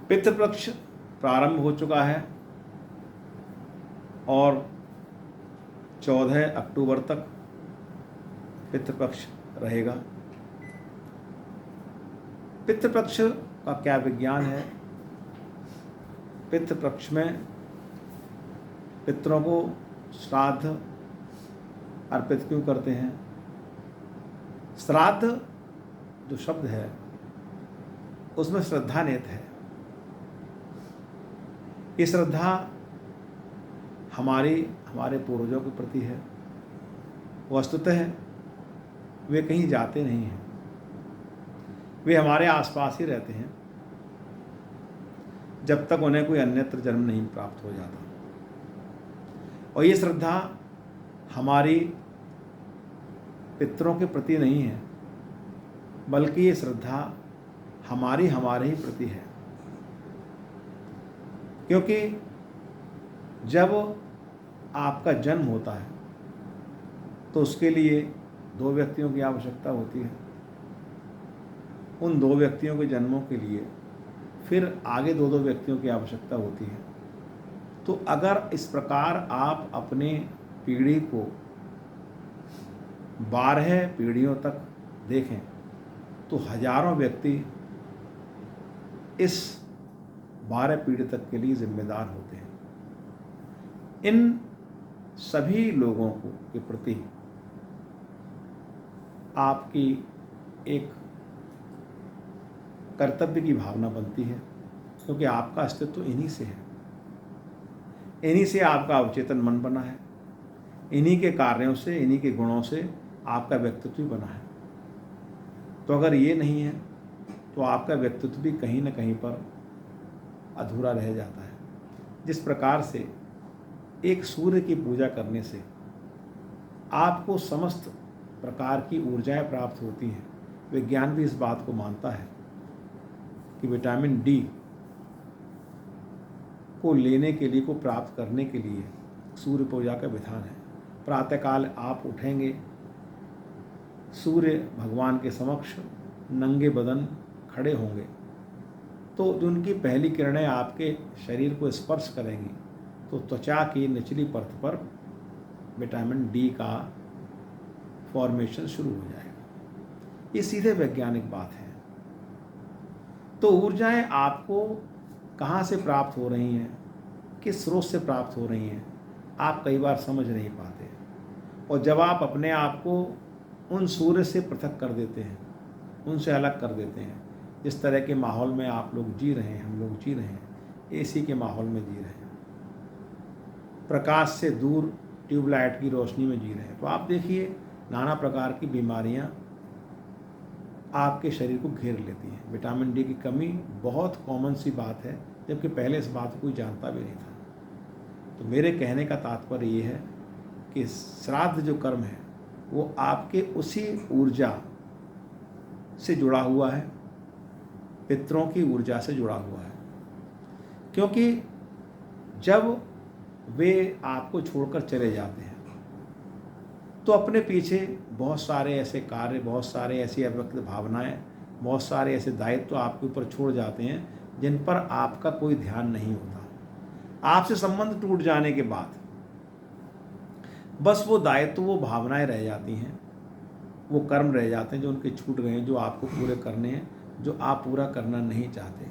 पितृपक्ष प्रारंभ हो चुका है और 14 अक्टूबर तक पितृपक्ष रहेगा। पितृपक्ष का क्या विज्ञान है? पितृपक्ष में पितरों को श्राद्ध अर्पित क्यों करते हैं? श्राद्ध जो शब्द है उसमें श्रद्धा नेत है। ये श्रद्धा हमारे पूर्वजों के प्रति है। वस्तुतः वे कहीं जाते नहीं हैं, वे हमारे आसपास ही रहते हैं जब तक उन्हें कोई अन्यत्र जन्म नहीं प्राप्त हो जाता। और ये श्रद्धा हमारी पितरों के प्रति नहीं है, बल्कि ये श्रद्धा हमारे ही प्रति है। क्योंकि जब आपका जन्म होता है तो उसके लिए 2 व्यक्तियों की आवश्यकता होती है। उन 2 व्यक्तियों के जन्मों के लिए फिर आगे 2 व्यक्तियों की आवश्यकता होती है। तो अगर इस प्रकार आप अपने पीढ़ी को 12 पीढ़ियों तक देखें तो हजारों व्यक्ति इस 12 पीढ़ी तक के लिए जिम्मेदार होते हैं। इन सभी लोगों को के प्रति आपकी एक कर्तव्य की भावना बनती है, क्योंकि आपका अस्तित्व इन्हीं से है। इन्हीं से आपका अवचेतन मन बना है, इन्हीं के कार्यों से, इन्हीं के गुणों से आपका व्यक्तित्व भी बना है। तो अगर ये नहीं है तो आपका व्यक्तित्व भी कहीं न कहीं पर अधूरा रह जाता है। जिस प्रकार से एक सूर्य की पूजा करने से आपको समस्त प्रकार की ऊर्जाएं प्राप्त होती हैं, विज्ञान भी इस बात को मानता है कि विटामिन डी को लेने के लिए, को प्राप्त करने के लिए सूर्य पूजा का विधान है। प्रातःकाल आप उठेंगे, सूर्य भगवान के समक्ष नंगे बदन खड़े होंगे, तो जो उनकी पहली किरणें आपके शरीर को स्पर्श करेंगी तो त्वचा की निचली परत पर विटामिन डी का फॉर्मेशन शुरू हो जाएगा। ये सीधे वैज्ञानिक बात है। तो ऊर्जाएं आपको कहाँ से प्राप्त हो रही हैं, किस स्रोत से प्राप्त हो रही हैं, आप कई बार समझ नहीं पाते। और जब आप अपने आप को उन सूर्य से पृथक कर देते हैं, उनसे अलग कर देते हैं, जिस तरह के माहौल में आप लोग जी रहे हैं, हम लोग जी रहे हैं, एसी के माहौल में जी रहे हैं, प्रकाश से दूर ट्यूबलाइट की रोशनी में जी रहे हैं, तो आप देखिए नाना प्रकार की बीमारियां आपके शरीर को घेर लेती हैं। विटामिन डी की कमी बहुत कॉमन सी बात है, जबकि पहले इस बात को कोई जानता भी नहीं था। तो मेरे कहने का तात्पर्य ये है कि श्राद्ध जो कर्म है वो आपके उसी ऊर्जा से जुड़ा हुआ है, पितरों की ऊर्जा से जुड़ा हुआ है। क्योंकि जब वे आपको छोड़कर चले जाते हैं तो अपने पीछे बहुत सारे ऐसे कार्य, बहुत सारे ऐसी अव्यक्त भावनाएं, बहुत सारे ऐसे दायित्व आपके ऊपर छोड़ जाते हैं जिन पर आपका कोई ध्यान नहीं होता। आपसे संबंध टूट जाने के बाद बस वो दायित्व, वो भावनाएं रह जाती हैं, वो कर्म रह जाते हैं जो उनके छूट गए हैं, जो आपको पूरे करने हैं, जो आप पूरा करना नहीं चाहते,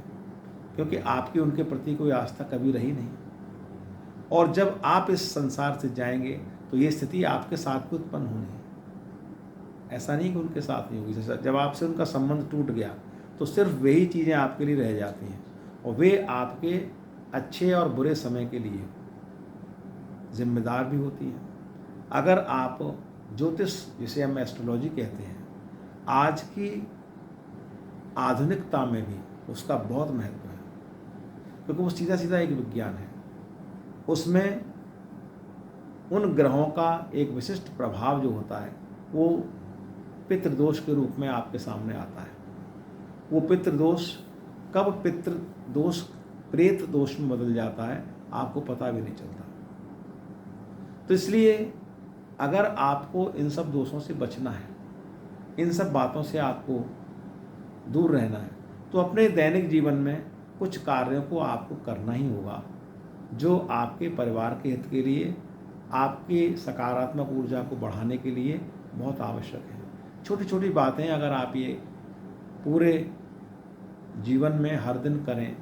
क्योंकि आपकी उनके प्रति कोई आस्था कभी रही नहीं। और जब आप इस संसार से जाएंगे तो ये स्थिति आपके साथ भी उत्पन्न होनी है। ऐसा नहीं कि उनके साथ नहीं होगी। जब आपसे उनका संबंध टूट गया तो सिर्फ वही चीज़ें आपके लिए रह जाती हैं, और वे आपके अच्छे और बुरे समय के लिए जिम्मेदार भी होती हैं। अगर आप ज्योतिष, जिसे हम एस्ट्रोलॉजी कहते हैं, आज की आधुनिकता में भी उसका बहुत महत्व है, क्योंकि वो सीधा सीधा एक विज्ञान है। उसमें उन ग्रहों का एक विशिष्ट प्रभाव जो होता है वो पितृदोष के रूप में आपके सामने आता है। वो पितृदोष कब पितृदोष प्रेत दोष में बदल जाता है आपको पता भी नहीं चलता। तो इसलिए अगर आपको इन सब दोषों से बचना है, इन सब बातों से आपको दूर रहना है, तो अपने दैनिक जीवन में कुछ कार्यों को आपको करना ही होगा जो आपके परिवार के हित के लिए, आपकी सकारात्मक ऊर्जा को बढ़ाने के लिए बहुत आवश्यक है। छोटी छोटी बातें अगर आप ये पूरे जीवन में हर दिन करें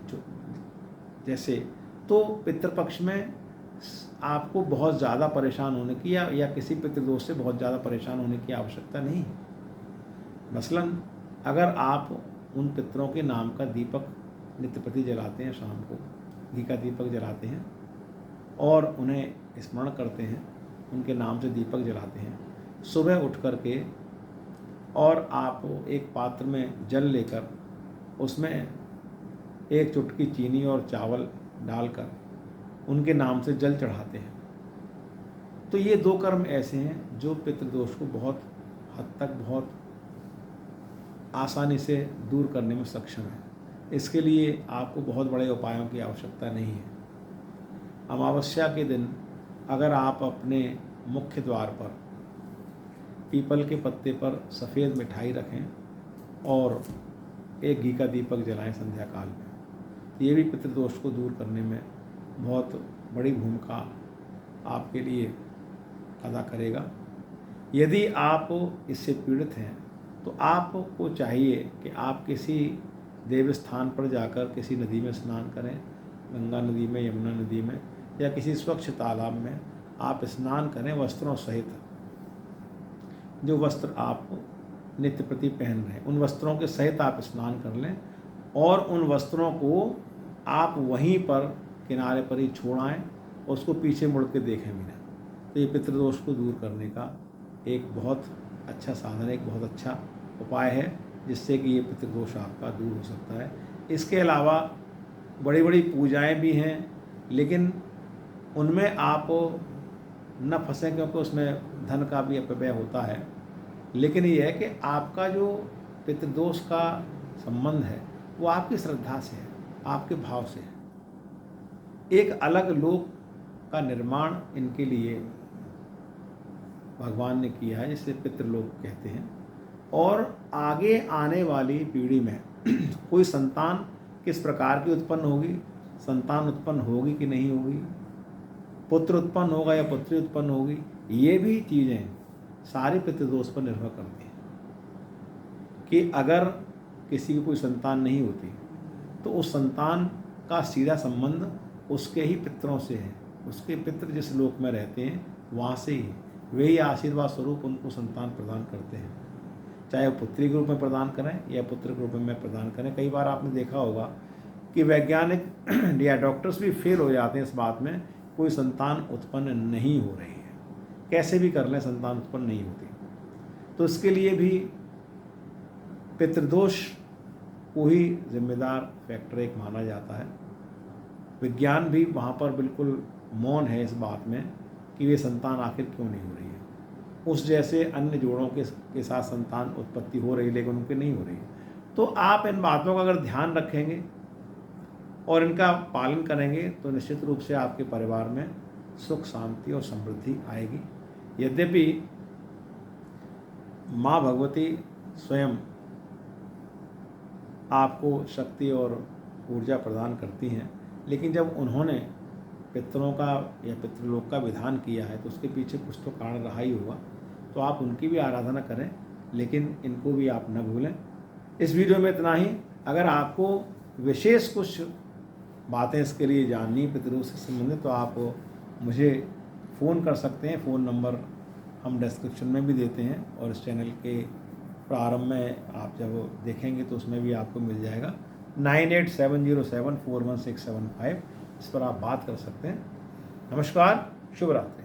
जैसे, तो पितृपक्ष में आपको बहुत ज़्यादा परेशान होने की या किसी पितृदोष से बहुत ज़्यादा परेशान होने की आवश्यकता नहीं है। मसलन अगर आप उन पितरों के नाम का दीपक नित्य प्रति जलाते हैं, शाम को घी का दीपक जलाते हैं और उन्हें स्मरण करते हैं, उनके नाम से दीपक जलाते हैं, सुबह उठ कर के और आप एक पात्र में जल लेकर उसमें एक चुटकी चीनी और चावल डालकर उनके नाम से जल चढ़ाते हैं, तो ये 2 कर्म ऐसे हैं जो पितृदोष को बहुत हद तक बहुत आसानी से दूर करने में सक्षम है। इसके लिए आपको बहुत बड़े उपायों की आवश्यकता नहीं है। अमावस्या के दिन अगर आप अपने मुख्य द्वार पर पीपल के पत्ते पर सफ़ेद मिठाई रखें और एक घी का दीपक जलाएं संध्या काल में, ये भी पितृदोष को दूर करने में बहुत बड़ी भूमिका आपके लिए अदा करेगा। यदि आप इससे पीड़ित हैं तो आपको चाहिए कि आप किसी देव स्थान पर जाकर किसी नदी में स्नान करें, गंगा नदी में, यमुना नदी में या किसी स्वच्छ तालाब में आप स्नान करें वस्त्रों सहित। जो वस्त्र आप नित्य प्रति पहन रहे हैं उन वस्त्रों के सहित आप स्नान कर लें और उन वस्त्रों को आप वहीं पर किनारे पर ही छोड़ आएँ, उसको पीछे मुड़ के देखें भी ना। तो ये पितृदोष को दूर करने का एक बहुत अच्छा साधन, एक बहुत अच्छा उपाय है जिससे कि ये पितृदोष आपका दूर हो सकता है। इसके अलावा बड़ी बड़ी पूजाएं भी हैं, लेकिन उनमें आप न फंसें क्योंकि उसमें धन का भी अपव्यय होता है। लेकिन ये है कि आपका जो पितृदोष का संबंध है वो आपकी श्रद्धा से है, आपके भाव से है। एक अलग लोक का निर्माण इनके लिए भगवान ने किया है जिसे पितृलोक कहते हैं, और आगे आने वाली पीढ़ी में कोई संतान किस प्रकार की उत्पन्न होगी, संतान उत्पन्न होगी कि नहीं होगी, पुत्र उत्पन्न होगा या पुत्री उत्पन्न होगी, ये भी चीज़ें सारे पितृदोष पर निर्भर करती हैं। कि अगर किसी की कोई संतान नहीं होती तो उस संतान का सीधा संबंध उसके ही पितरों से है। उसके पितर जिस लोक में रहते हैं वहाँ से ही वे ही आशीर्वाद स्वरूप उनको संतान प्रदान करते हैं, चाहे वो पुत्री के रूप में प्रदान करें या पुत्र के रूप में प्रदान करें। कई बार आपने देखा होगा कि वैज्ञानिक या डॉक्टर्स भी फेल हो जाते हैं इस बात में, कोई संतान उत्पन्न नहीं हो रही है, कैसे भी कर लें संतान उत्पन्न नहीं होती। तो इसके लिए भी पितृदोष को ही जिम्मेदार फैक्टर एक माना जाता है। विज्ञान भी वहाँ पर बिल्कुल मौन है इस बात में कि वे संतान आखिर क्यों नहीं हो रही है। उस जैसे अन्य जोड़ों के साथ संतान उत्पत्ति हो रही है लेकिन उनके नहीं हो रही है। तो आप इन बातों का अगर ध्यान रखेंगे और इनका पालन करेंगे तो निश्चित रूप से आपके परिवार में सुख शांति और समृद्धि आएगी। यद्यपि माँ भगवती स्वयं आपको शक्ति और ऊर्जा प्रदान करती हैं, लेकिन जब उन्होंने पितरों का या पितृलोक का विधान किया है तो उसके पीछे कुछ तो कारण रहा ही होगा। तो आप उनकी भी आराधना करें, लेकिन इनको भी आप न भूलें। इस वीडियो में इतना ही। अगर आपको विशेष कुछ बातें इसके लिए जाननी पितृदोष से संबंधित तो आप मुझे फ़ोन कर सकते हैं। फ़ोन नंबर हम डिस्क्रिप्शन में भी देते हैं और इस चैनल के प्रारंभ में आप जब देखेंगे तो उसमें भी आपको मिल जाएगा 9870741675। इस पर आप बात कर सकते हैं। नमस्कार, शुभ रात्रि।